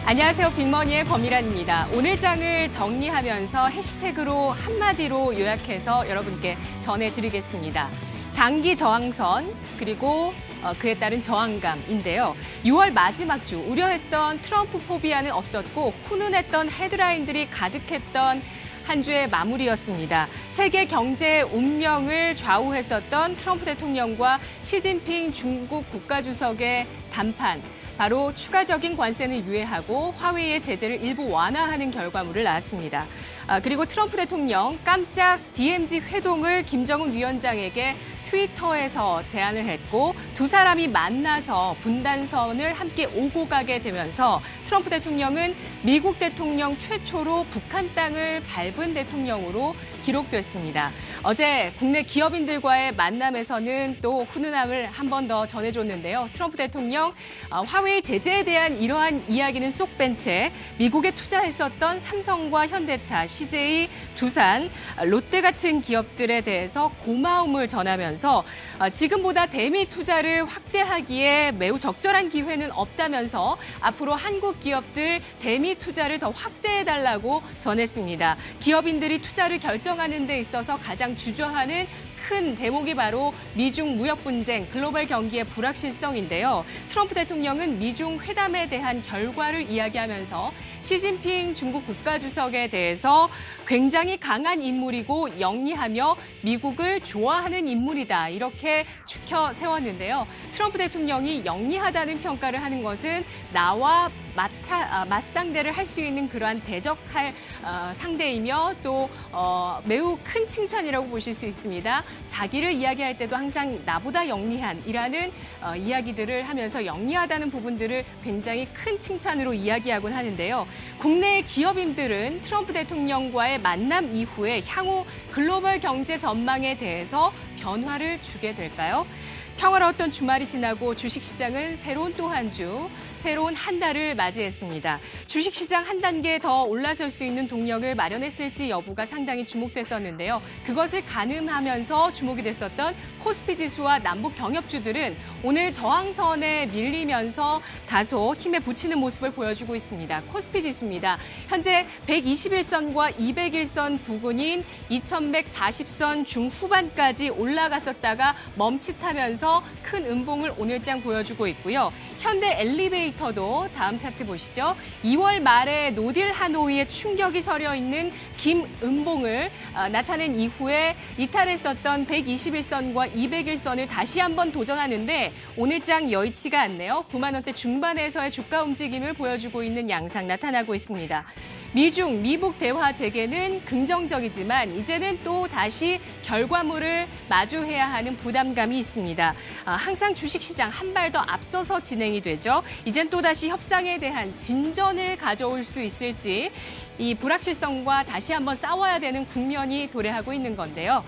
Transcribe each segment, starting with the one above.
안녕하세요. 빅머니의 권미란입니다. 오늘 장을 정리하면서 해시태그로 한마디로 요약해서 여러분께 전해드리겠습니다. 장기 저항선 그리고 그에 따른 저항감인데요. 6월 마지막 주 우려했던 트럼프 포비아는 없었고 훈훈했던 헤드라인들이 가득했던 한 주의 마무리였습니다. 세계 경제의 운명을 좌우했었던 트럼프 대통령과 시진핑 중국 국가주석의 담판, 바로 추가적인 관세는 유예하고 화웨이의 제재를 일부 완화하는 결과물을 낳았습니다. 그리고 트럼프 대통령 깜짝 DMZ 회동을 김정은 위원장에게 트위터에서 제안을 했고 두 사람이 만나서 분단선을 함께 오고 가게 되면서 트럼프 대통령은 미국 대통령 최초로 북한 땅을 밟은 대통령으로 기록됐습니다. 어제 국내 기업인들과의 만남에서는 또 훈훈함을 한 번 더 전해줬는데요. 트럼프 대통령 화웨이 제재에 대한 이러한 이야기는 쏙 뺀 채 미국에 투자했었던 삼성과 현대차, CJ, 두산, 롯데 같은 기업들에 대해서 고마움을 전하면서 지금보다 대미 투자를 확대하기에 매우 적절한 기회는 없다면서 앞으로 한국 기업들 대미 투자를 더 확대해달라고 전했습니다. 기업인들이 투자를 결정하는 데 있어서 가장 주저하는 큰 대목이 바로 미중 무역 분쟁, 글로벌 경기의 불확실성인데요. 트럼프 대통령은 미중 회담에 대한 결과를 이야기하면서 시진핑 중국 국가주석에 대해서 굉장히 강한 인물이고 영리하며 미국을 좋아하는 인물이다. 이렇게 추켜 세웠는데요. 트럼프 대통령이 영리하다는 평가를 하는 것은 나와 맞상대를 할 수 있는 그러한 대적할 상대이며 또 매우 큰 칭찬이라고 보실 수 있습니다. 자기를 이야기할 때도 항상 나보다 영리한이라는 이야기들을 하면서 영리하다는 부분들을 굉장히 큰 칭찬으로 이야기하곤 하는데요. 국내 기업인들은 트럼프 대통령과의 만남 이후에 향후 글로벌 경제 전망에 대해서 변화를 주게 될까요? 평화로웠던 주말이 지나고 주식시장은 새로운 또 한 주, 새로운 한 달을 맞이했습니다. 주식시장 한 단계 더 올라설 수 있는 동력을 마련했을지 여부가 상당히 주목됐었는데요. 그것을 가늠하면서 주목이 됐었던 코스피 지수와 남북 경협주들은 오늘 저항선에 밀리면서 다소 힘에 부치는 모습을 보여주고 있습니다. 코스피 지수입니다. 현재 121선과 201선 부근인 2140선 중후반까지 올라갔었다가 멈칫하면서 큰 음봉을 오늘장 보여주고 있고요. 현대 엘리베이터도 다음 차트 보시죠. 2월 말에 노딜 하노이에 충격이 서려 있는 김음봉을 나타낸 이후에 이탈했었던 121선과 201선을 다시 한번 도전하는데 오늘장 여의치가 않네요. 9만 원대 중반에서의 주가 움직임을 보여주고 있는 양상 나타나고 있습니다. 미중, 미북 대화 재개는 긍정적이지만 이제는 또 다시 결과물을 마주해야 하는 부담감이 있습니다. 항상 주식시장 한 발 더 앞서서 진행이 되죠. 이젠 또다시 협상에 대한 진전을 가져올 수 있을지 이 불확실성과 다시 한번 싸워야 되는 국면이 도래하고 있는 건데요.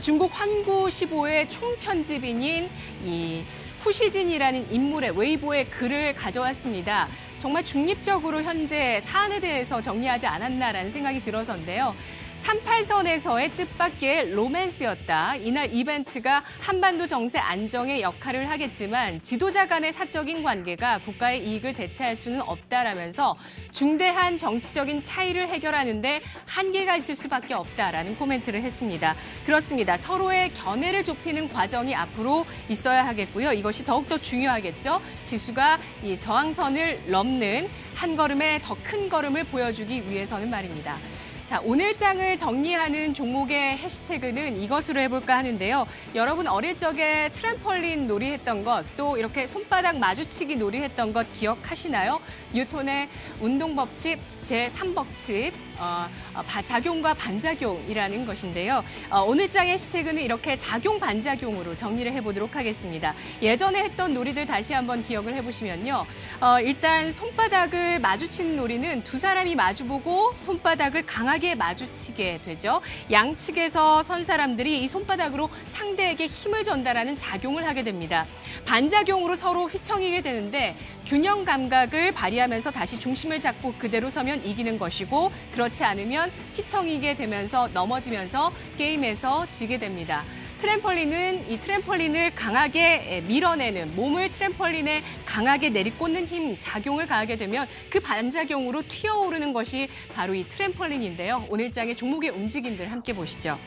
중국 환구15의 총편집인인 이 후시진이라는 인물의 웨이보의 글을 가져왔습니다. 정말 중립적으로 현재 사안에 대해서 정리하지 않았나라는 생각이 들어서인데요. 38선에서의 뜻밖의 로맨스였다. 이날 이벤트가 한반도 정세 안정의 역할을 하겠지만 지도자 간의 사적인 관계가 국가의 이익을 대체할 수는 없다라면서 중대한 정치적인 차이를 해결하는데 한계가 있을 수밖에 없다라는 코멘트를 했습니다. 그렇습니다. 서로의 견해를 좁히는 과정이 앞으로 있어야 하겠고요. 이것이 더욱더 중요하겠죠. 지수가 이 저항선을 넘는 한 걸음의 더 큰 걸음을 보여주기 위해서는 말입니다. 자, 오늘 장을 정리하는 종목의 해시태그는 이것으로 해볼까 하는데요. 여러분 어릴 적에 트램펄린 놀이했던 것, 또 이렇게 손바닥 마주치기 놀이했던 것 기억하시나요? 뉴턴의 운동법칙 제3법칙, 작용과 반작용이라는 것인데요. 오늘 장의 해시태그는 이렇게 작용, 반작용으로 정리를 해보도록 하겠습니다. 예전에 했던 놀이들 다시 한번 기억을 해보시면요. 일단 손바닥을 마주치는 놀이는 두 사람이 마주보고 손바닥을 강하게 마주치게 되죠. 양측에서 선 사람들이 이 손바닥으로 상대에게 힘을 전달하는 작용을 하게 됩니다. 반작용으로 서로 휘청이게 되는데 균형 감각을 발휘하면서 다시 중심을 잡고 그대로 서면 이기는 것이고 그렇지 않으면 휘청이게 되면서 넘어지면서 게임에서 지게 됩니다. 이 트램펄린을 강하게 밀어내는, 몸을 트램펄린에 강하게 내리꽂는 힘, 작용을 가하게 되면 그 반작용으로 튀어오르는 것이 바로 이 트램펄린인데요. 오늘 장의 종목의 움직임들 함께 보시죠.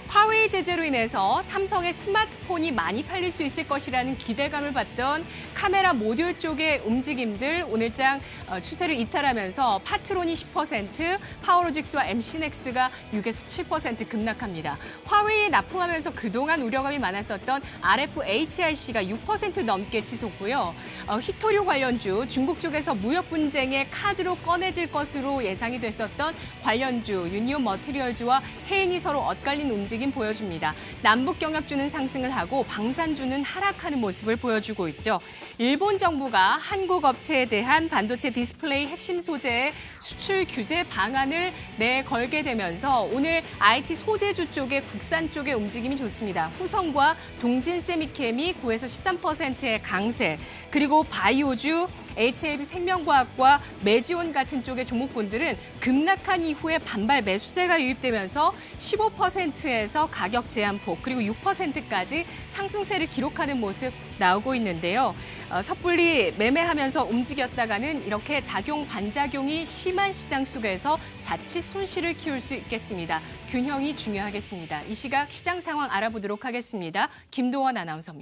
화웨이 제재로 인해서 삼성의 스마트폰이 많이 팔릴 수 있을 것이라는 기대감을 받던 카메라 모듈 쪽의 움직임들, 오늘장 추세를 이탈하면서 파트론이 10%, 파워로직스와 MC넥스가 6에서 7% 급락합니다. 화웨이에 납품하면서 그동안 우려감이 많았었던 RFHIC가 6% 넘게 치솟고요. 히토류 관련주, 중국 쪽에서 무역 분쟁의 카드로 꺼내질 것으로 예상이 됐었던 관련주, 유니온 머티리얼즈와 해인이 서로 엇갈린 움직임 보여줍니다. 남북 경협주는 상승을 하고 방산주는 하락하는 모습을 보여주고 있죠. 일본 정부가 한국 업체에 대한 반도체 디스플레이 핵심 소재의 수출 규제 방안을 내걸게 되면서 오늘 IT 소재주 쪽의 국산 쪽의 움직임이 좋습니다. 후성과 동진세미캠이 9에서 13%의 강세, 그리고 바이오주, HLB 생명과학과 메지온 같은 쪽의 종목군들은 급락한 이후에 반발 매수세가 유입되면서 15%에서 가격 제한폭, 그리고 6%까지 상승세를 기록하는 모습 나오고 있는데요. 섣불리 매매하면서 움직였다가는 이렇게 작용, 반작용이 심한 시장 속에서 자칫 손실을 키울 수 있겠습니다. 균형이 중요하겠습니다. 이 시각 시장 상황 알아보도록 하겠습니다. 김도원 아나운서입니다.